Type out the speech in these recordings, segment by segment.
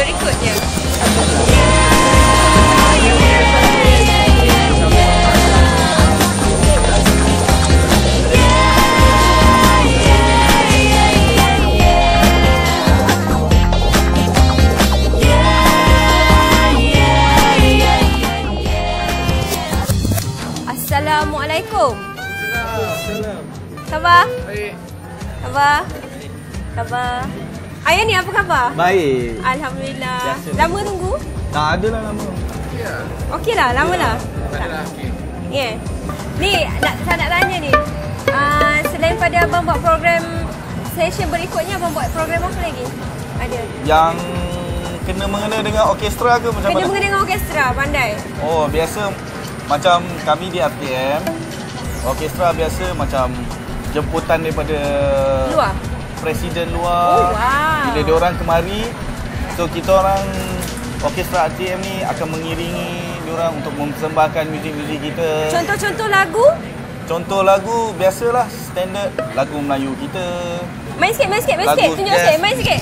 berikutnya. Assalamualaikum. Khabar? Baik. Khabar? Khabar? Ayah ni apa khabar? Baik. Alhamdulillah. Biasa. Lama tunggu? Tak ada lah lama. Ya. Okey lah, lama lah. Tak adalah. Okey. Ya. Ni saya nak tanya ni. Selain pada abang buat program session berikutnya, abang buat program apa lagi? Ada. Yang kena mengena dengan orkestra ke macam Kena mana? mengena dengan orkestra, pandai. Oh, biasa macam kami di RTM, orkestra biasa macam jemputan daripada Luar? presiden Oh, luar. wow. Bila diorang kemari, so kita orang orkestra RTM ni akan mengiringi diorang untuk mempersembahkan muzik-muzik kita. Contoh-contoh lagu? Contoh lagu biasalah standard lagu Melayu kita. Main sikit, main sikit, main Lagu sikit. Tunjuk jazz. sikit, main sikit.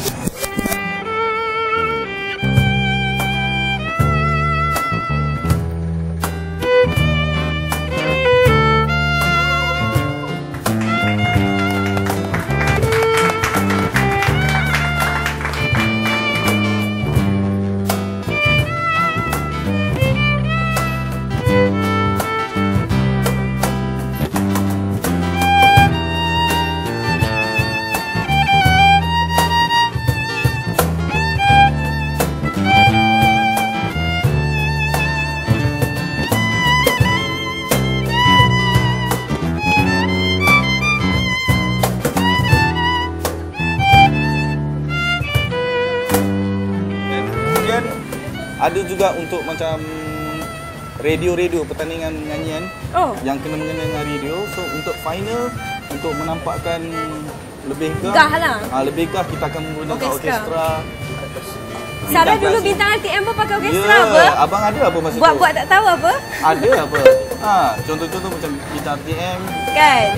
Kemudian ada juga untuk macam radio-radio pertandingan nyanyian Oh. yang kena mengena dengan radio. So untuk final, untuk menampakkan lebih Gah lah. lebih gah kita akan menggunakan Orkestra. orkestra. Sarah dulu klasik. bintang RTM pun pakai orkestra Ya, apa? abang ada apa masa tu? Buat-buat tak tahu apa? Ada apa? Contoh-contoh macam bintang RTM. Kan?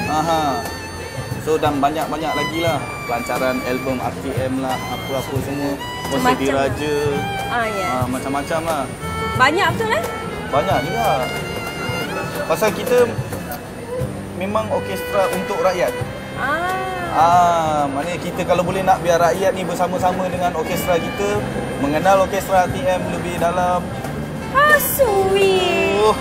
So dan banyak-banyak lagi lah pelancaran album RTM lah, apa-apa semua. Musik Macam-macam Diraja. Ya. Macam-macam lah. Banyak betul kan? Banyak juga. Pasal kita memang orkestra untuk rakyat. Maknanya kita kalau boleh nak biar rakyat ni bersama-sama dengan orkestra kita, mengenal orkestra RTM lebih dalam. Sweet.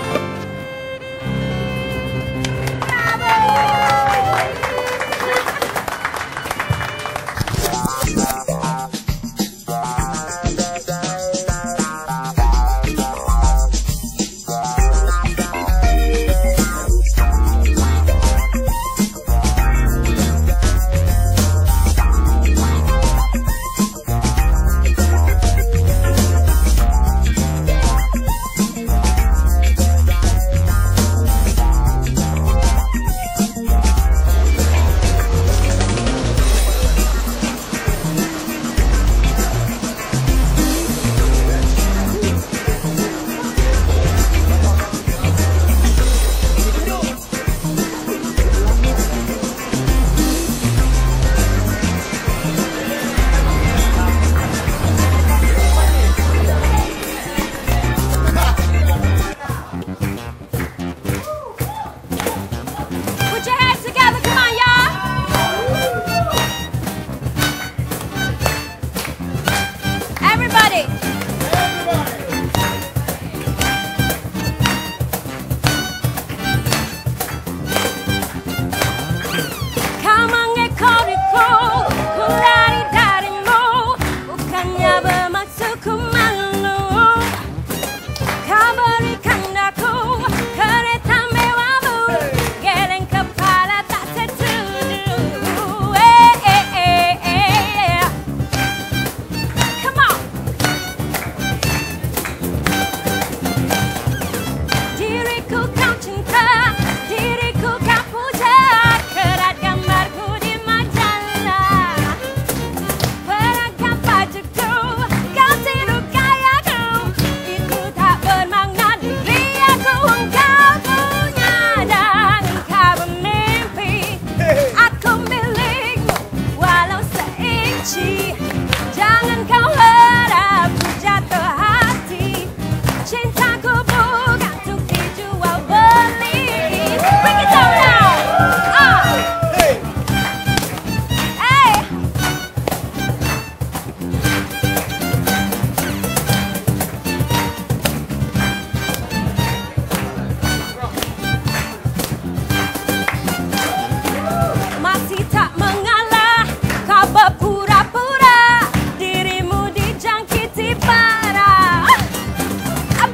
bara.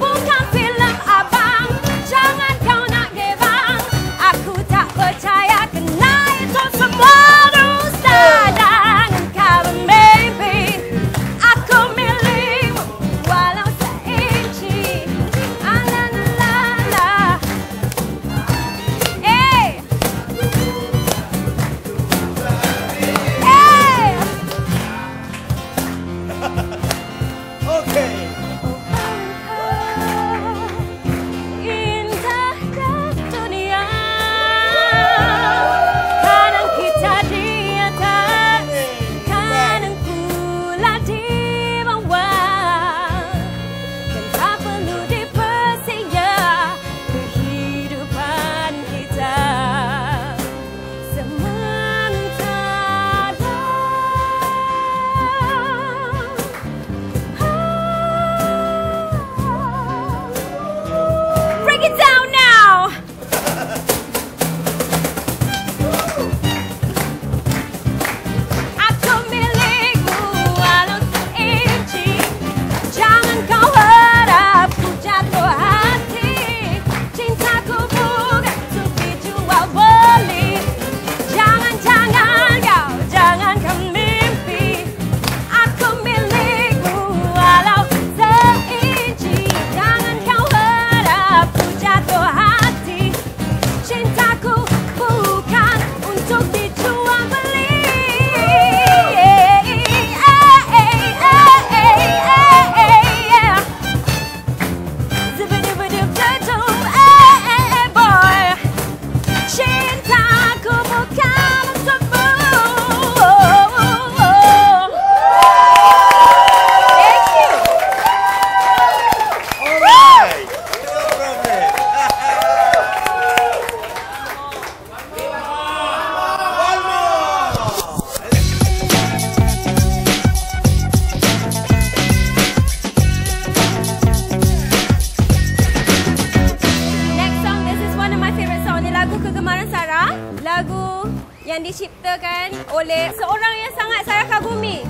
Bukan filem abang, jangan kau nak gebang. Aku tak percaya kena itu semua dusta. Jangan kau bermimpi, aku milikmu walau seinci. La la la la. Hey. Hey. Okay. Indah dunia, kadang kita di atas, kadang pula di bawah. Dan tak perlu dipersia kehidupan kita sementara. Break it down now. Aku milikmu walau seinci. Jangan kau harap ku jatuh hati. Cintaku bukan untuk dijual beli. Jangan kau mimpi. Aku milikmu walau seinci. Jangan kau harap ku jatuh hati. Cintaku bukan untuk dijual beli. Boy, cintaku bukan untukmu. Thank you. Alright. No problem. One more. Next song, this is one of my favorite song. Ini lagu kegemaran Sarah. Lagu yang diciptakan oleh seorang yang sangat Sarah kagumi.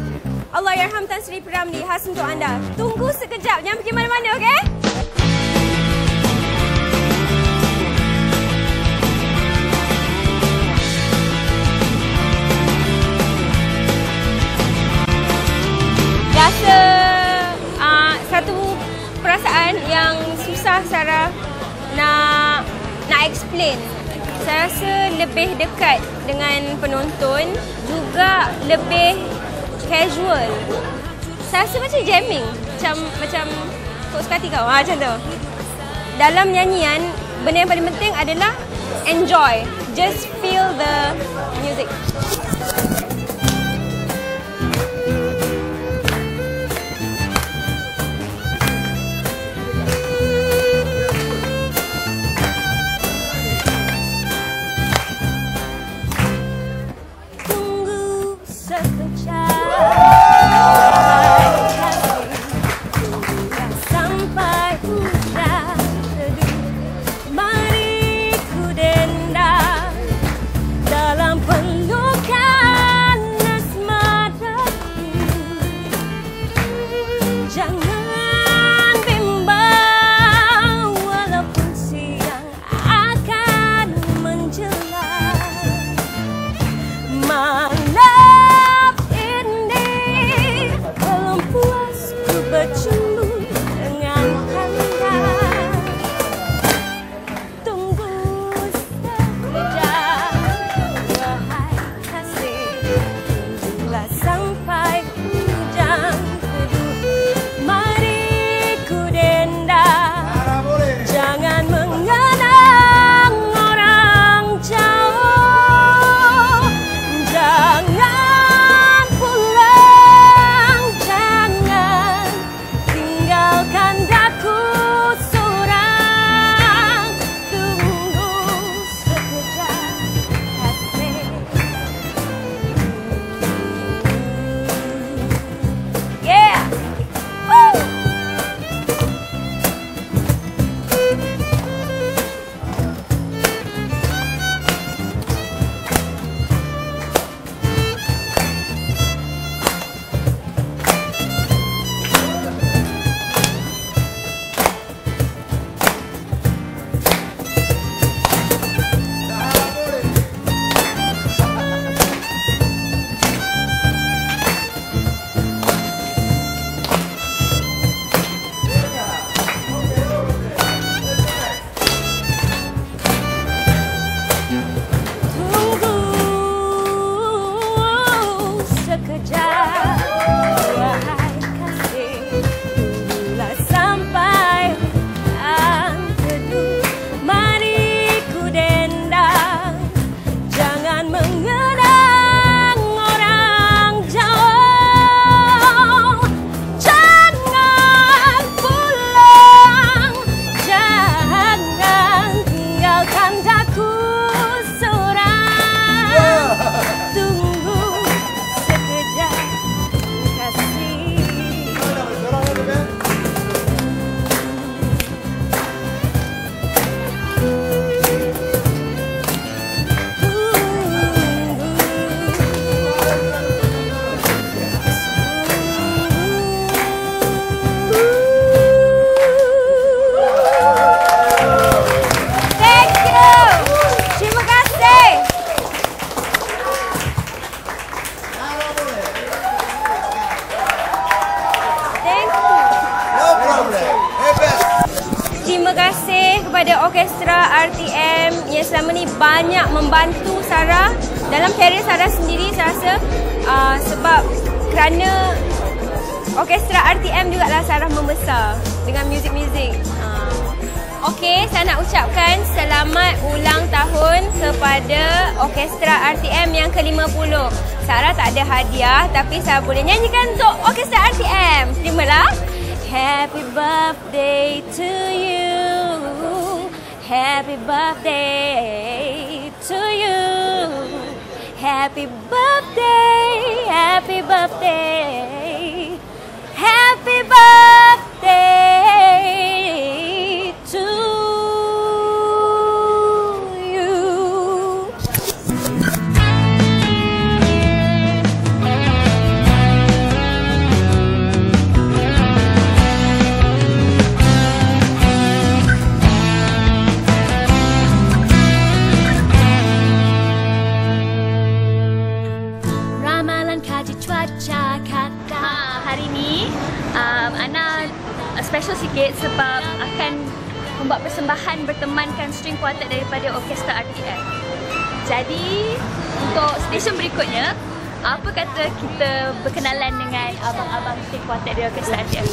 Allahyarham Tan Sri P. Ramlee. Khas untuk anda. Tunggu sekejap, jangan pergi mana-mana, okey? Rasa satu perasaan yang susah Sarah nak explain. Saya rasa lebih dekat dengan penonton, juga lebih casual. Saya rasa macam jamming, macam kau suka hati kau, macam tu. Dalam nyanyian, benda yang paling penting adalah enjoy. Just feel the music. Tunggu sekejap. Sampai hujan teduh, mari ku dendam dalam pelukan asmaraku. Jangan bimbang walaupun siang akan menjelang. Malam ini belum puas ku bercumbu dengan anda. Tunggu sekejap, wahai kasih. Tunggulah sampai hujan teduh, mari ku dendam. Jangan mengenang orang jauh. Jangan pulang, jangan tinggal terima kasih kepada Orkestra RTM yang selama ni banyak membantu Sarah dalam karier Sarah sendiri. Saya rasa sebab kerana Orkestra RTM jugalah Sarah membesar dengan muzik-muzik. Okey, saya nak ucapkan selamat ulang tahun kepada Orkestra RTM yang ke-50. Sarah tak ada hadiah tapi saya boleh nyanyikan untuk Orkestra RTM. Terimalah. Happy birthday to you. Happy birthday to you. Happy birthday. Happy birthday. Happy birthday to you. Ramalan kaji cuaca kata. Hari ni Ana special sikit sebab akan membuat persembahan bertemankan string quartet daripada Orkestra RTM. Jadi untuk stesen berikutnya, apa kata kita berkenalan dengan abang-abang string quartet dari Orkestra RTM?